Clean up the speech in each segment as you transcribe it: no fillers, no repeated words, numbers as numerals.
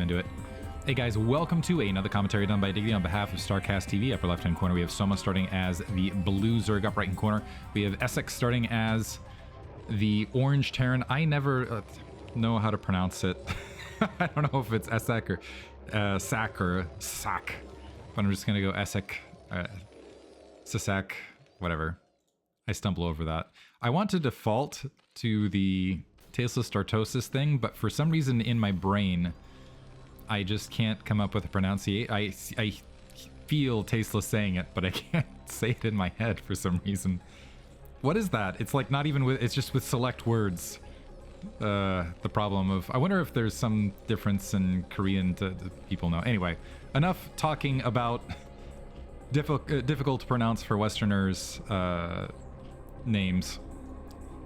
into it. Hey guys, welcome to another commentary done by Diggity on behalf of StarCastTV. Upper left-hand corner, we have Soma starting as the blue Zerg. Up right-hand corner, we have Ssak starting as the orange Terran. I never know how to pronounce it. I don't know if it's Ssak or Ssak or Ssak, but I'm just going to go Ssak, Ssak, whatever. I stumble over that. I want to default to the tasteless dartosis thing, but for some reason in my brain, I just can't come up with a pronunciation. I feel tasteless saying it, but I can't say it in my head for some reason. What is that? It's like not even with, it's just with select words. The problem of, I wonder if there's some difference in Korean to people know. Anyway, enough talking about difficult to pronounce for Westerners names.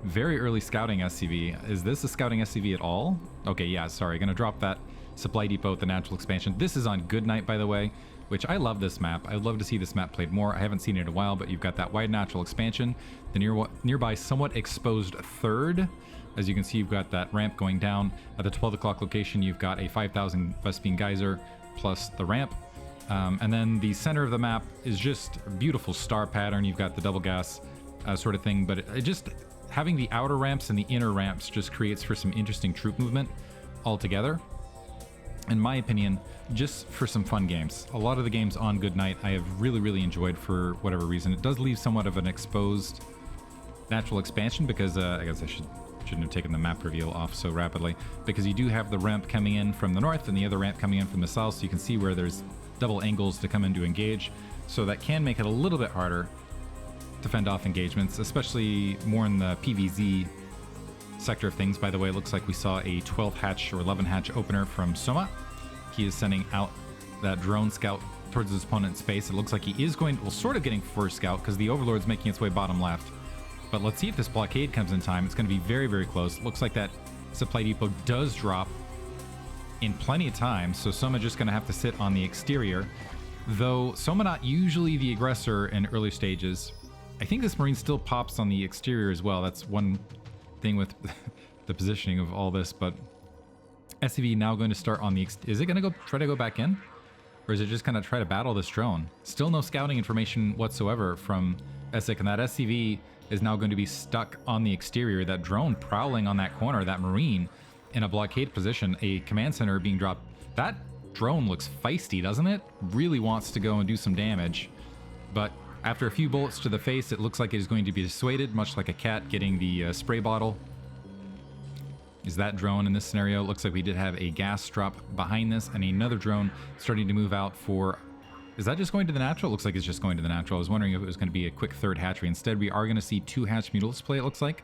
Very early scouting SCV. Is this a scouting SCV at all? Okay, yeah, sorry. Gonna drop that supply depot at the natural expansion. This is on Goodnight, by the way, which I love this map. I'd love to see this map played more. I haven't seen it in a while, but you've got that wide natural expansion. The nearby somewhat exposed third. As you can see, you've got that ramp going down. At the 12 o'clock location, you've got a 5,000 Vespene geyser plus the ramp. And then the center of the map is just a beautiful star pattern. You've got the double gas sort of thing, but it just having the outer ramps and the inner ramps just creates for some interesting troop movement altogether. In my opinion, just for some fun games. A lot of the games on Goodnight I have really enjoyed for whatever reason. It does leave somewhat of an exposed natural expansion because I guess I shouldn't have taken the map reveal off so rapidly, because you do have the ramp coming in from the north and the other ramp coming in from the south, so you can see where there's double angles to come in to engage. So that can make it a little bit harder to fend off engagements, especially more in the PvZ sector of things. By the way, it looks like we saw a 12 hatch or 11 hatch opener from Soma. He is sending out that drone scout towards his opponent's space. It looks like he is going, well, sort of getting first scout because the Overlord's making its way bottom left. But let's see if this blockade comes in time. It's going to be very close. Looks like that supply depot does drop in plenty of time, so Soma just going to have to sit on the exterior. Though Soma not usually the aggressor in early stages. I think this Marine still pops on the exterior as well. That's one thing with the positioning of all this, but SCV now going to start on the... Is it going to try to go back in? Or is it just going to try to battle this drone? Still no scouting information whatsoever from Ssak, and that SCV is now going to be stuck on the exterior. That drone prowling on that corner, that Marine in a blockade position, a command center being dropped. That drone looks feisty, doesn't it? Really wants to go and do some damage. But after a few bullets to the face, it looks like it is going to be dissuaded, much like a cat getting the spray bottle. Is that drone in this scenario? It looks like we did have a gas drop behind this and another drone starting to move out for... Is that just going to the natural? It looks like it's just going to the natural. I was wondering if it was going to be a quick third hatchery. Instead, we are going to see 2 hatch mutals play, it looks like,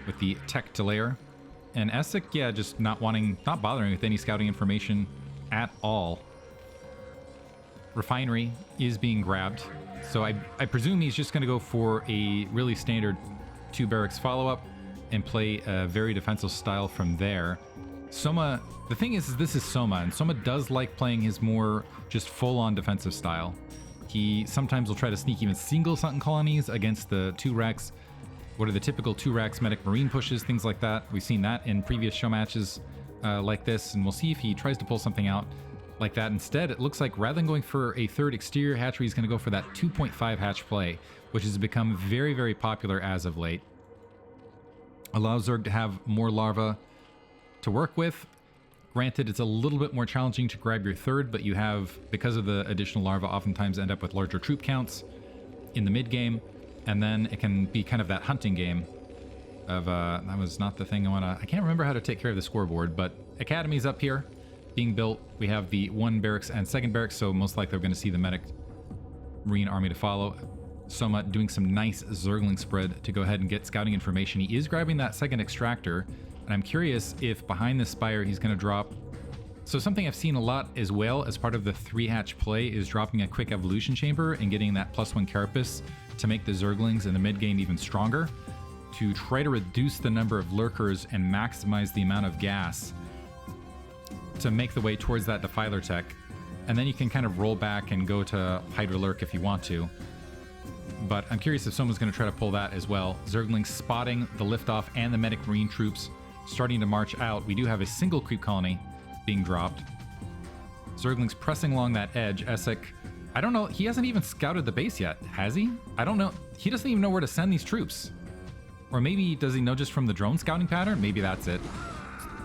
with the tech to layer. And Ssak, yeah, just not bothering with any scouting information at all. Refinery is being grabbed, so I presume he's just going to go for a really standard 2 barracks follow-up and play a very defensive style from there. Soma, the thing is this is Soma, and Soma does like playing his more just full-on defensive style. He sometimes will try to sneak even single Sunken colonies against the 2 racks. What are the typical 2 racks medic Marine pushes, things like that. We've seen that in previous show matches like this, and we'll see if he tries to pull something out like that. Instead, it looks like rather than going for a third exterior hatchery, he's going to go for that 2.5 hatch play, which has become very popular as of late. Allows Zerg to have more larvae to work with. Granted, it's a little bit more challenging to grab your third, but you have, because of the additional larvae, oftentimes end up with larger troop counts in the mid game, and then it can be kind of that hunting game of, that was not the thing I can't remember how to take care of the scoreboard, but Academy's up here being built. We have the 1 barracks and 2nd barracks, so most likely we're going to see the medic Marine army to follow. Soma doing some nice Zergling spread to go ahead and get scouting information. He is grabbing that 2nd extractor, and I'm curious if behind the spire he's going to drop... So something I've seen a lot as well as part of the 3 hatch play is dropping a quick evolution chamber and getting that +1 carapace to make the Zerglings in the mid game even stronger, to try to reduce the number of lurkers and maximize the amount of gas to make the way towards that defiler tech. And then you can kind of roll back and go to Hydra Lurk if you want to. But I'm curious if someone's going to try to pull that as well. Zerglings spotting the liftoff and the medic Marine troops starting to march out. We do have a single creep colony being dropped. Zerglings pressing along that edge. Ssak, I don't know. He hasn't even scouted the base yet, has he? I don't know. He doesn't even know where to send these troops. Or maybe does he know just from the drone scouting pattern? Maybe that's it.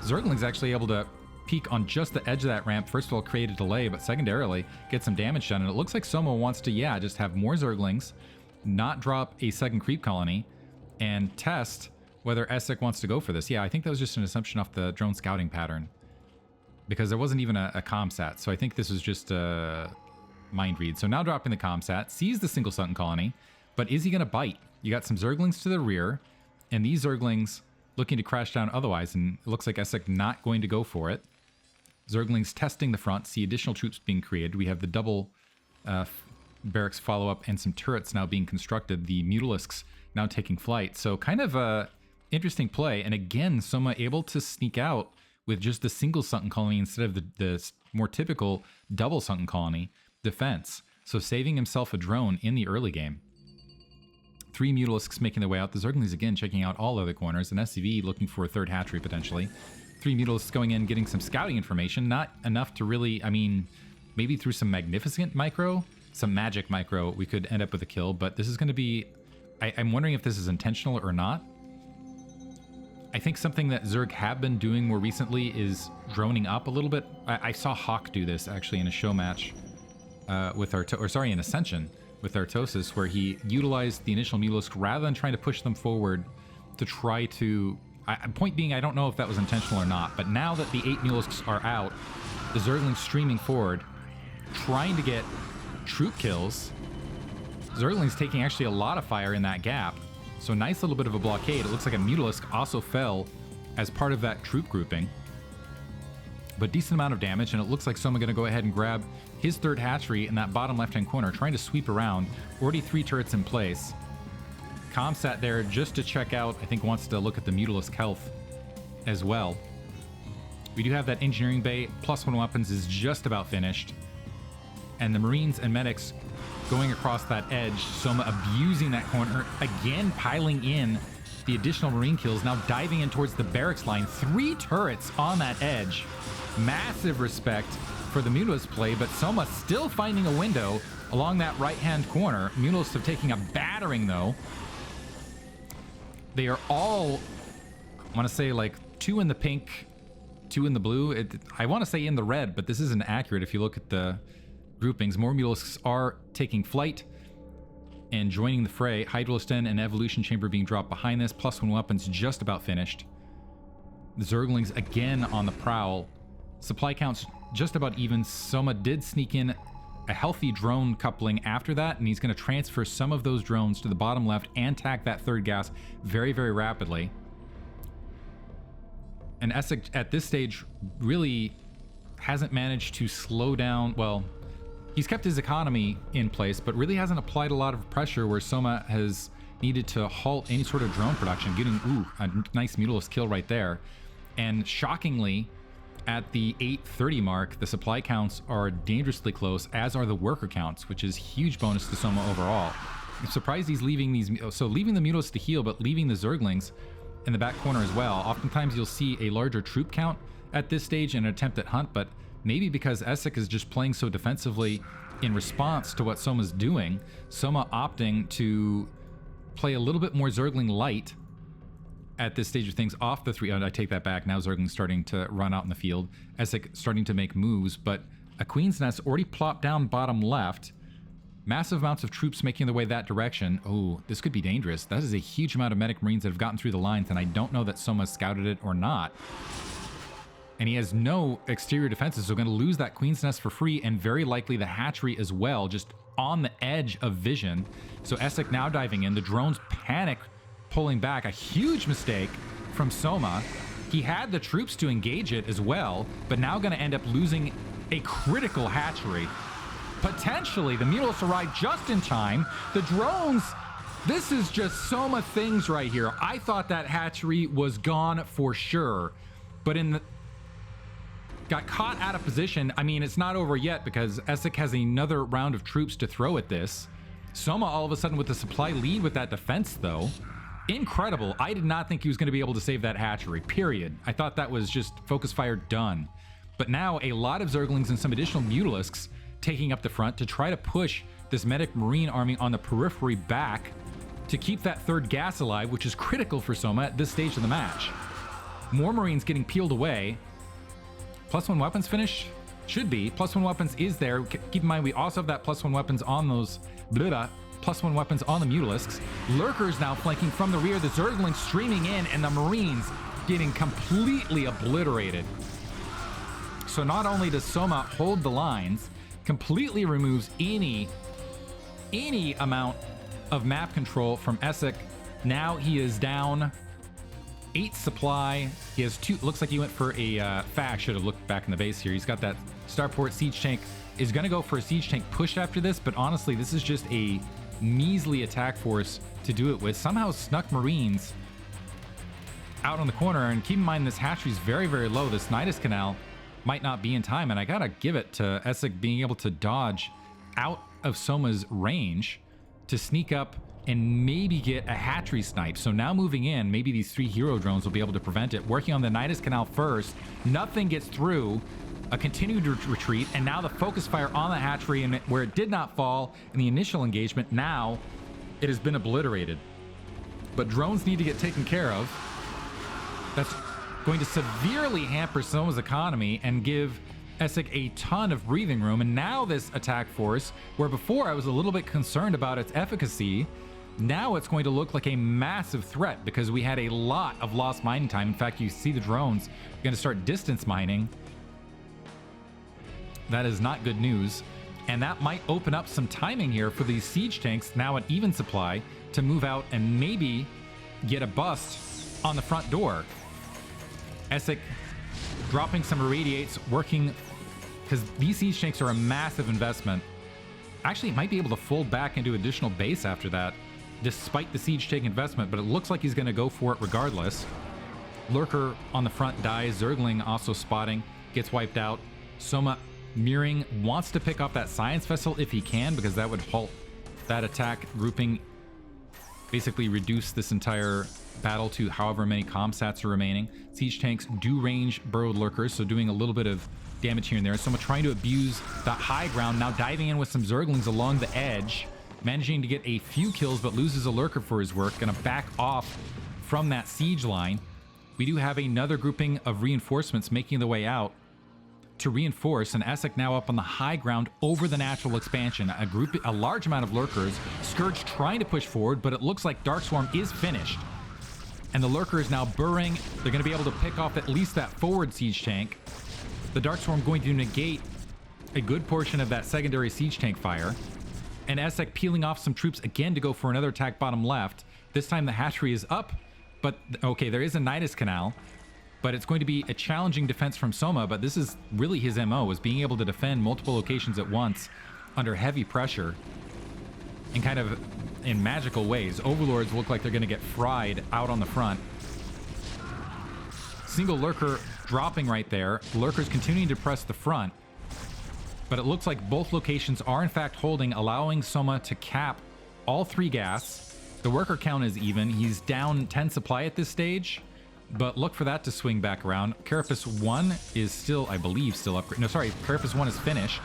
Zergling's actually able to peek on just the edge of that ramp. First of all, create a delay, but secondarily, get some damage done. And it looks like Soma wants to, yeah, just have more Zerglings, not drop a second creep colony, and test whether Ssak wants to go for this. Yeah, I think that was just an assumption off the drone scouting pattern, because there wasn't even a comsat. So I think this was just a mind read. So now dropping the comsat, sees the single Sutton colony, but is he going to bite? You got some Zerglings to the rear, and these Zerglings looking to crash down otherwise, and it looks like Ssak not going to go for it. Zerglings testing the front, see additional troops being created. We have the double barracks follow-up and some turrets now being constructed. The Mutalisks now taking flight. So kind of a interesting play. And again, Soma able to sneak out with just the single Sunken colony instead of the more typical double Sunken colony defense. So saving himself a drone in the early game. 3 Mutalisks making their way out. The Zerglings again checking out all other corners. An SCV looking for a third hatchery potentially. 3 Mutalisks going in, getting some scouting information. Not enough to really, I mean, maybe through some magnificent micro, some magic micro, we could end up with a kill. But this is going to be, I'm wondering if this is intentional or not. I think something that Zerg have been doing more recently is droning up a little bit. I saw Hawk do this actually in a show match with in Ascension with Artosis, where he utilized the initial Mutalisk rather than trying to push them forward to try to... point being, I don't know if that was intentional or not, but now that the 8 Mutalisks are out, the Zerglings streaming forward, trying to get troop kills. Zerglings taking actually a lot of fire in that gap. So nice little bit of a blockade. It looks like a Mutalisk also fell as part of that troop grouping. But decent amount of damage, and it looks like Soma going to go ahead and grab his third hatchery in that bottom left-hand corner, trying to sweep around. Already 3 turrets in place. Comsat there just to check out. I think wants to look at the Mutalisk health as well. We do have that engineering bay. +1 weapons is just about finished. And the Marines and medics going across that edge. Soma abusing that corner. Again, piling in the additional Marine kills. Now diving in towards the barracks line. 3 turrets on that edge. Massive respect for the Mutalisk play, but Soma still finding a window along that right-hand corner. Mutalisks are taking a battering, though. They are all, I want to say, like 2 in the pink, 2 in the blue. I want to say in the red, but this isn't accurate if you look at the groupings. More Mutalisks are taking flight and joining the fray. Hydraliston and Evolution Chamber being dropped behind this. +1 weapons just about finished. The Zerglings again on the prowl. Supply counts just about even. Soma did sneak in a healthy drone coupling after that, and he's going to transfer some of those drones to the bottom left and tack that third gas very, very rapidly. And Ssak at this stage really hasn't managed to slow down. Well, he's kept his economy in place, but really hasn't applied a lot of pressure where Soma has needed to halt any sort of drone production, getting a nice Mutalisk kill right there. And shockingly, at the 830 mark, the supply counts are dangerously close, as are the worker counts, which is huge bonus to Soma overall. I'm surprised he's leaving these, so leaving the Mutalisks to heal, but leaving the Zerglings in the back corner as well. Oftentimes you'll see a larger troop count at this stage in an attempt at hunt, but maybe because Ssak is just playing so defensively in response to what Soma's doing, Soma opting to play a little bit more Zergling light at this stage of things off the 3. I take that back. Now Zergling's starting to run out in the field. Ssak starting to make moves, but a Queen's Nest already plopped down bottom left. Massive amounts of troops making their way that direction. Oh, this could be dangerous. That is a huge amount of medic Marines that have gotten through the lines, and I don't know that Soma scouted it or not. And he has no exterior defenses, so going to lose that Queen's Nest for free, and very likely the hatchery as well, just on the edge of vision. So Ssak now diving in. The drones panic, pulling back. A huge mistake from Soma. He had the troops to engage it as well, but now going to end up losing a critical hatchery. Potentially, the Mutalisks arrive just in time. The drones, this is just Soma things right here. I thought that hatchery was gone for sure, but got caught out of position. I mean, it's not over yet because Ssak has another round of troops to throw at this. Soma all of a sudden with the supply lead with that defense, though. Incredible. I did not think he was going to be able to save that hatchery, period. I thought that was just focus fire done. But now a lot of Zerglings and some additional Mutalisks taking up the front to try to push this Medic Marine army on the periphery back to keep that third gas alive, which is critical for Soma at this stage of the match. More Marines getting peeled away. +1 weapons finish? Should be. +1 weapons is there. Keep in mind, we also have that +1 weapons on those... +1 weapons on the Mutalisks. Lurkers now flanking from the rear. The Zerglings streaming in, and the Marines getting completely obliterated. So not only does Soma hold the lines, completely removes any amount of map control from Ssak. Now he is down 8 supply. He has 2. Looks like he went for a fact. Should have looked back in the base here. He's got that Starport siege tank. Is going to go for a siege tank push after this, but honestly, this is just a measly attack force to do it with. Somehow snuck Marines out on the corner, and keep in mind this hatchery is very, very low. This Nidus Canal might not be in time, and I gotta give it to Ssak being able to dodge out of Soma's range to sneak up and maybe get a hatchery snipe. So now moving in, maybe these 3 hero drones will be able to prevent it. Working on the Nidus Canal first, nothing gets through. A continued retreat, and now the focus fire on the hatchery, and where it did not fall in the initial engagement, now it has been obliterated. But drones need to get taken care of. That's going to severely hamper Soma's economy and give Ssak a ton of breathing room. And now this attack force, where before I was a little bit concerned about its efficacy, now it's going to look like a massive threat because we had a lot of lost mining time. In fact, you see the drones going to start distance mining. That is not good news. And that might open up some timing here for these siege tanks, now at even supply, to move out and maybe get a bust on the front door. Ssak dropping some irradiates, working, because these siege tanks are a massive investment. Actually, it might be able to fold back into additional base after that, despite the siege tank investment, but it looks like he's going to go for it regardless. Lurker on the front dies. Zergling also spotting, gets wiped out. Soma Mierin wants to pick off that science vessel if he can, because that would halt that attack grouping, basically reduce this entire battle to however many comsats are remaining. Siege tanks do range burrowed lurkers, so doing a little bit of damage here and there. Soma trying to abuse that high ground, now diving in with some Zerglings along the edge, managing to get a few kills, but loses a lurker for his work. Gonna back off from that siege line. We do have another grouping of reinforcements making the way out to reinforce, and Ssak now up on the high ground over the natural expansion. A large amount of lurkers. Scourge trying to push forward, but it looks like Dark Swarm is finished. And the lurker is now burrowing. They're going to be able to pick off at least that forward siege tank. The Dark Swarm going to negate a good portion of that secondary siege tank fire. And Ssak peeling off some troops again to go for another attack bottom left. This time the hatchery is up, but okay, there is a Nidus Canal. But it's going to be a challenging defense from Soma, but this is really his MO, is being able to defend multiple locations at once under heavy pressure and kind of in magical ways. Overlords look like they're going to get fried out on the front. Single lurker dropping right there. Lurkers continuing to press the front, but it looks like both locations are in fact holding, allowing Soma to cap all 3 gas. The worker count is even. He's down 10 supply at this stage. But look for that to swing back around. Carapace 1 is still, I believe, still upgraded. No, sorry, Carapace 1 is finished.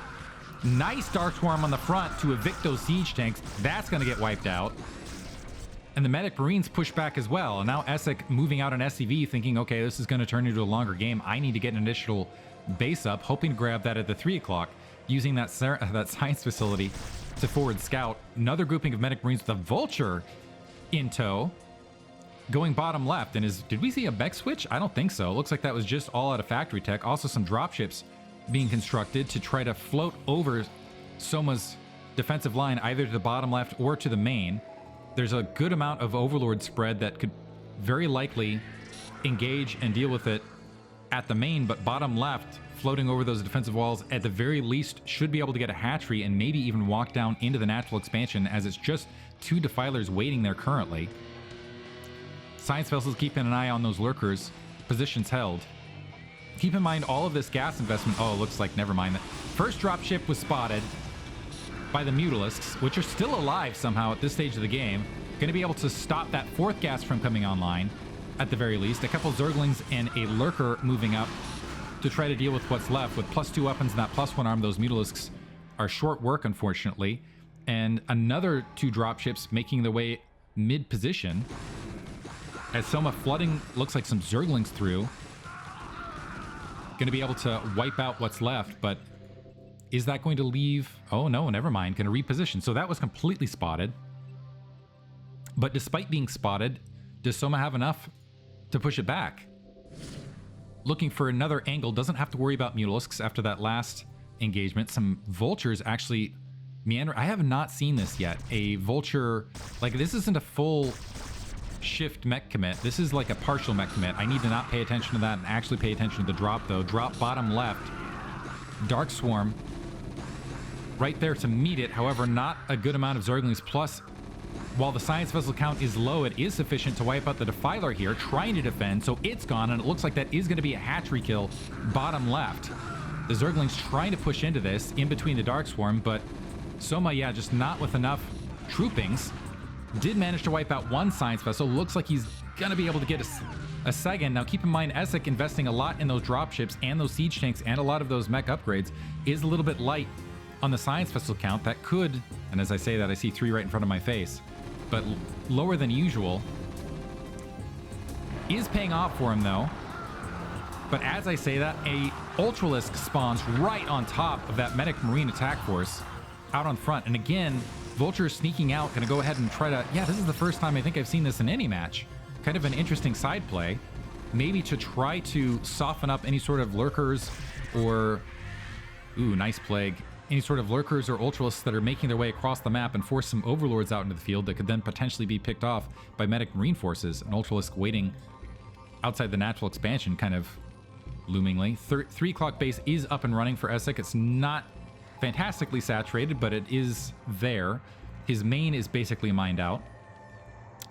Nice Dark Swarm on the front to evict those siege tanks. That's going to get wiped out. And the Medic Marines push back as well. And now Ssak moving out an SCV thinking, okay, this is going to turn into a longer game. I need to get an additional base up, hoping to grab that at the 3 o'clock, using that science facility to forward scout. Another grouping of Medic Marines with a Vulture in tow. Going bottom left, and did we see a Beck switch? I don't think so. It looks like that was just all out of factory tech. Also some dropships being constructed to try to float over Soma's defensive line, either to the bottom left or to the main. There's a good amount of Overlord spread that could very likely engage and deal with it at the main, but bottom left, floating over those defensive walls, at the very least should be able to get a hatchery and maybe even walk down into the natural expansion, as it's just 2 defilers waiting there currently. Science vessels keeping an eye on those lurkers. Positions held. Keep in mind all of this gas investment. Oh, it looks like, never mind. The first dropship was spotted by the Mutalisks, which are still alive somehow at this stage of the game. Going to be able to stop that 4th gas from coming online, at the very least. A couple Zerglings and a lurker moving up to try to deal with what's left. With +2 weapons and that +1 arm, those Mutalisks are short work, unfortunately. And another 2 dropships making their way mid-position. As Soma flooding, looks like some Zerglings through. Going to be able to wipe out what's left, but is that going to leave... Oh, no, never mind. Going to reposition. So that was completely spotted. But despite being spotted, does Soma have enough to push it back? Looking for another angle. Doesn't have to worry about Mutalisks after that last engagement. Some Vultures actually meander. I have not seen this yet. A Vulture... Like, this isn't a full shift mech commit. This is like a partial mech commit. I need to not pay attention to that and actually pay attention to the drop, though. Drop bottom left. Dark Swarm right there to meet it. However, not a good amount of Zerglings. Plus, while the Science Vessel count is low, it is sufficient to wipe out the Defiler here, trying to defend, so it's gone, and it looks like that is going to be a hatchery kill bottom left. The Zerglings trying to push into this, in between the Dark Swarm, but Soma, yeah, just not with enough troopings. Did manage to wipe out one Science Vessel. Looks like he's going to be able to get a second. Now, keep in mind, Ssak investing a lot in those dropships and those siege tanks and a lot of those mech upgrades is a little bit light on the Science Vessel count. That could, and as I say that, I see 3 right in front of my face, but lower than usual. Is paying off for him, though. But as I say that, a Ultralisk spawns right on top of that Medic Marine attack force out on front. And again, Vulture sneaking out, gonna go ahead and try to... Yeah, this is the first time I think I've seen this in any match. Kind of an interesting side play. Maybe to try to soften up any sort of lurkers or... Ooh, nice plague. Any sort of lurkers or Ultralisks that are making their way across the map and force some Overlords out into the field that could then potentially be picked off by Medic Marine forces. An Ultralisk waiting outside the natural expansion, kind of loomingly. 3 o'clock base is up and running for Ssak. It's not fantastically saturated, but it is there. His main is basically mined out,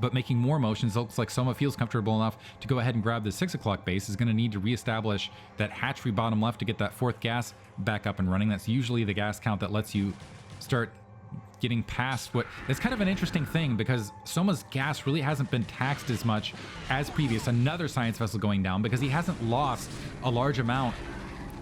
but making more motions. Looks like Soma feels comfortable enough to go ahead and grab the 6 o'clock base. Is going to need to reestablish that hatchery bottom left to get that 4th gas back up and running. That's usually the gas count that lets you start getting past what... It's kind of an interesting thing because Soma's gas really hasn't been taxed as much as previous. Another Science Vessel going down because he hasn't lost a large amount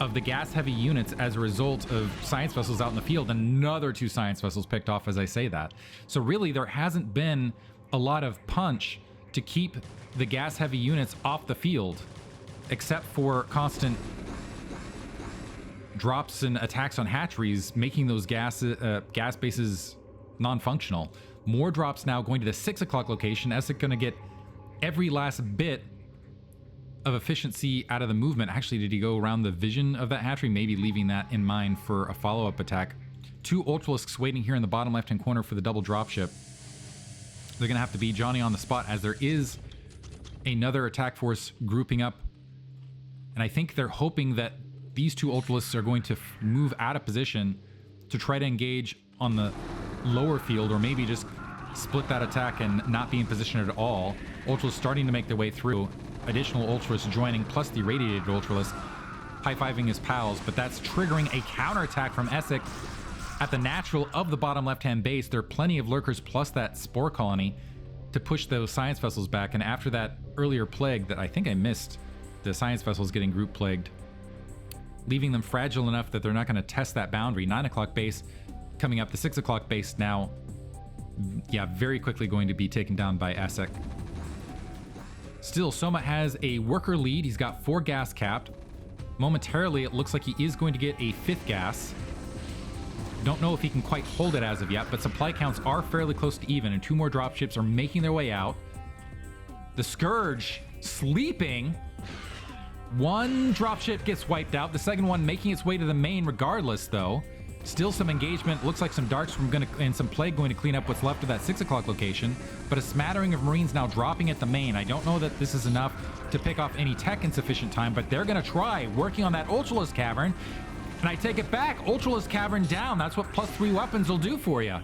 of the gas-heavy units as a result of Science Vessels out in the field. Another 2 Science Vessels picked off as I say that. So really, there hasn't been a lot of punch to keep the gas-heavy units off the field, except for constant drops and attacks on hatcheries, making those gas bases non-functional. More drops now going to the 6 o'clock location. Ssak going to get every last bit of efficiency out of the movement. Actually, did he go around the vision of that hatchery? Maybe leaving that in mind for a follow-up attack. 2 Ultralisks waiting here in the bottom left-hand corner for the double dropship. They're going to have to be Johnny on the spot as there is another attack force grouping up. And I think they're hoping that these 2 Ultralisks are going to move out of position to try to engage on the lower field, or maybe just split that attack and not be in position at all. Ultralisk starting to make their way through. Additional Ultralisk joining, plus the irradiated Ultralisk high-fiving his pals, but that's triggering a counterattack from Ssak at the natural of the bottom left-hand base. There are plenty of lurkers plus that spore colony to push those Science Vessels back, and after that earlier plague that I think I missed, the Science Vessels getting group plagued, leaving them fragile enough that they're not going to test that boundary. 9 o'clock base coming up. The 6 o'clock base now, yeah, very quickly going to be taken down by Ssak. Still, Soma has a worker lead. He's got 4 gas capped. Momentarily, it looks like he is going to get a 5th gas. Don't know if he can quite hold it as of yet, but supply counts are fairly close to even, and 2 more dropships are making their way out. The Scourge sleeping. 1 dropship gets wiped out. The second one making its way to the main regardless, though. Still some engagement. Looks like some darks and some plague going to clean up what's left of that 6 o'clock location. But a smattering of Marines now dropping at the main. I don't know that this is enough to pick off any tech in sufficient time, but they're going to try working on that Ultralisk Cavern. And I take it back. Ultralisk Cavern down. That's what +3 weapons will do for you.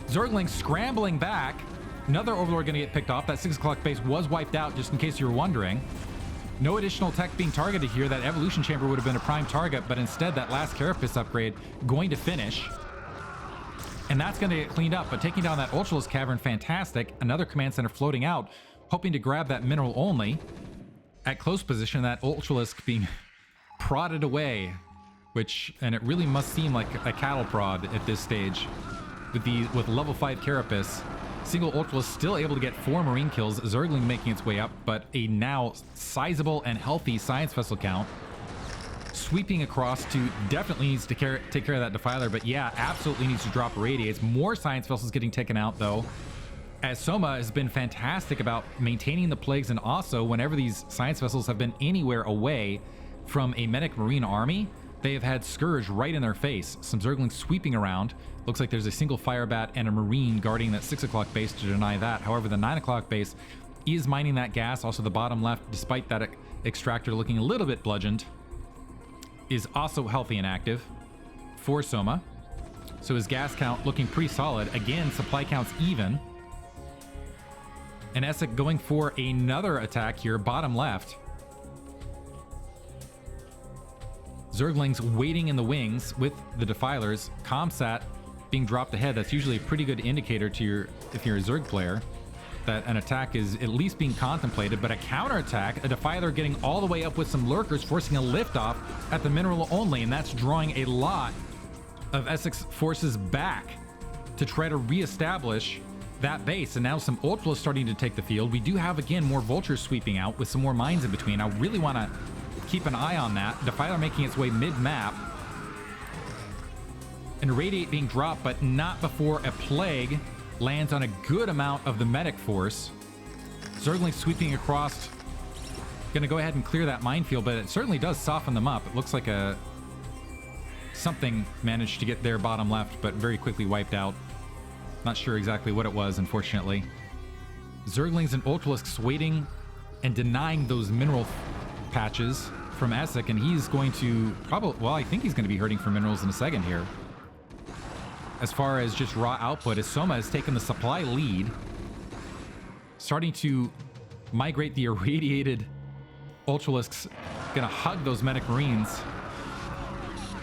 Zergling scrambling back. Another Overlord going to get picked off. That 6 o'clock base was wiped out, just in case you were wondering. No additional tech being targeted here. That Evolution Chamber would have been a prime target, but instead that last Carapace upgrade going to finish. And that's going to get cleaned up, but taking down that Ultralisk Cavern, fantastic. Another command center floating out, hoping to grab that mineral only. At close position, that Ultralisk being prodded away, and it really must seem like a cattle prod at this stage. With level 5 Carapace, single Ultra still able to get 4 Marine kills, Zergling making its way up, but a now sizable and healthy Science Vessel count. Sweeping across to definitely needs to take care of that Defiler, but yeah, absolutely needs to drop Radiates. More Science Vessels getting taken out though, as Soma has been fantastic about maintaining the Plagues, and also whenever these Science Vessels have been anywhere away from a Medic Marine army, they have had Scourge right in their face. Some Zerglings sweeping around. Looks like there's a single Firebat and a Marine guarding that 6 o'clock base to deny that. However, the 9 o'clock base is mining that gas. Also the bottom left, despite that extractor looking a little bit bludgeoned, is also healthy and active for Soma. So his gas count looking pretty solid. Again, supply count's even. And Ssak going for another attack here, bottom left. Zerglings waiting in the wings with the Defilers. Comsat being dropped ahead. That's usually a pretty good indicator to if you're a Zerg player, that an attack is at least being contemplated. But a counterattack, a Defiler getting all the way up with some Lurkers, forcing a liftoff at the mineral only, and that's drawing a lot of Ssak's forces back to try to reestablish that base. And now some Ultras starting to take the field. We do have, again, more Vultures sweeping out with some more mines in between. I really want to keep an eye on that. Defiler making its way mid-map. And Radiate being dropped, but not before a Plague lands on a good amount of the Medic force. Zergling sweeping across. Gonna go ahead and clear that minefield, but it certainly does soften them up. It looks like something managed to get there bottom left, but very quickly wiped out. Not sure exactly what it was, unfortunately. Zerglings and Ultralisks waiting and denying those mineral patches from Ssak, and he's going to probably, well, I think he's going to be hurting for minerals in a second here. As far as just raw output, as Soma has taken the supply lead, starting to migrate the irradiated Ultralisks, gonna hug those Medic Marines.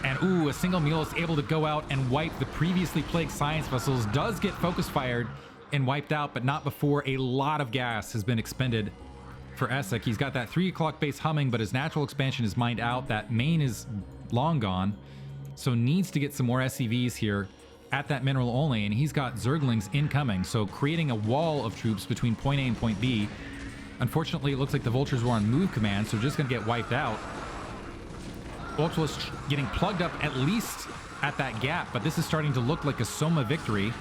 And ooh, a single mule is able to go out and wipe the previously plagued Science Vessels, does get focus fired and wiped out, but not before a lot of gas has been expended for Ssak. He's got that 3 o'clock base humming, but his natural expansion is mined out. That main is long gone, so needs to get some more SCVs here at that mineral only, and he's got Zerglings incoming, so creating a wall of troops between point A and point B. Unfortunately, it looks like the Vultures were on move command, so just gonna get wiped out. Ultras getting plugged up at least at that gap, but this is starting to look like a Soma victory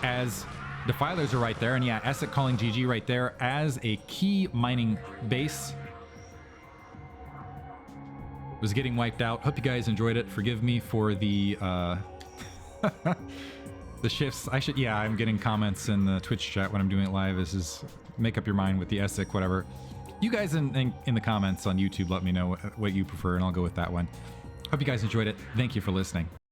as Defilers are right there, and yeah, Ssak calling GG right there as a key mining base was getting wiped out. Hope you guys enjoyed it. Forgive me for the the shifts. I'm getting comments in the Twitch chat when I'm doing it live. This is make up your mind with the Ssak, whatever. You guys in the comments on YouTube, let me know what you prefer, and I'll go with that one. Hope you guys enjoyed it. Thank you for listening.